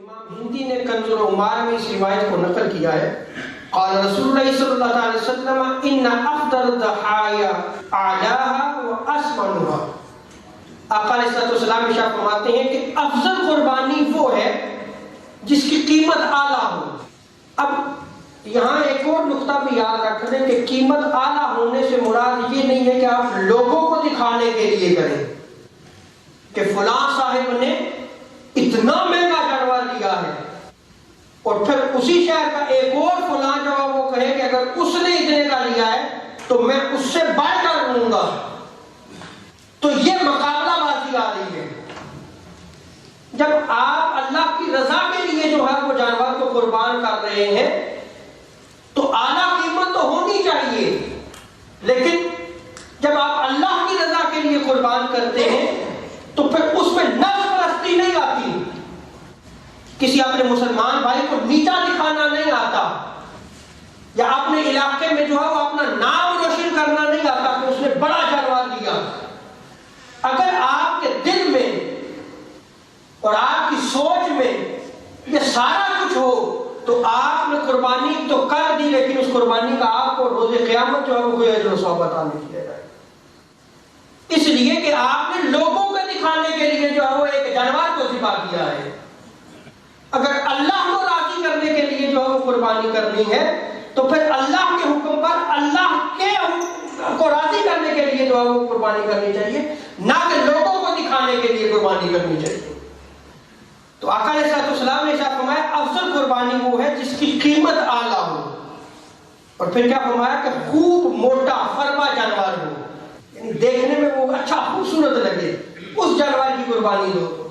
امام ہندی نے کنز العمار میں اس روایت کو نقل کیا ہے. قال رسول اللہ صلی اللہ علیہ وسلم ان افضل الضحايا اعلاها واسمنها. آقا علیہ الصلوۃ والسلام ارشاد فرماتے ہیں کہ افضل قربانی وہ ہے جس کی قیمت اعلیٰ ہو. اب یہاں ایک اور نقطہ بھی یاد رکھ لیں کہ قیمت اعلیٰ ہونے سے مراد یہ نہیں ہے کہ آپ لوگوں کو دکھانے کے لیے کریں کہ فلاں صاحب نے اتنا مہنگا جانور لیا ہے، اور پھر اسی شہر کا ایک اور فلاں جو ہے وہ کہے کہ اگر اس نے اتنے کا لیا ہے تو میں اس سے بڑھ کر لوں گا. تو یہ مقابلہ بازی آ رہی ہے. جب آپ اللہ کی رضا کے لیے جو ہے وہ جانور کو قربان کر رہے ہیں تو اعلیٰ قیمت تو ہونی چاہیے، لیکن جب آپ اللہ کی رضا کے لیے قربان کرتے ہیں تو پھر اس میں نفس پرستی نہیں آتی، کسی اپنے مسلمان بھائی کو نیچا دکھانا نہیں آتا، یا اپنے علاقے میں جو ہے وہ اپنا نام روشن کرنا نہیں آتا کہ اس نے بڑا جانور دیا. اگر آپ کے دل میں اور آپ کی سوچ میں یہ سارا کچھ ہو تو آپ نے قربانی تو کر دی، لیکن اس قربانی کا آپ کو روز قیامت جو ہے وہ کوئی اجر و ثواب عطا نہیں کیا جائے، اس لیے کہ آپ نے لوگوں کو دکھانے کے لیے جو ہے وہ ایک جانور کو ذبح کیا ہے. اگر اللہ کو راضی کرنے کے لیے جو ہے وہ قربانی کرنی ہے تو پھر اللہ کے حکم پر اللہ کے کو راضی کرنے کے لیے جو ہے وہ قربانی کرنی چاہیے، نہ کہ لوگوں کو دکھانے کے لیے قربانی کرنی چاہیے. تو آقا علیہ الصلوۃ والسلام نے ارشاد فرمایا افضل قربانی وہ ہے جس کی قیمت اعلیٰ ہو، اور پھر کیا فرمایا کہ خوب موٹا فربا جانور ہو، یعنی دیکھنے میں وہ اچھا خوبصورت لگے، اس جانور کی قربانی دو.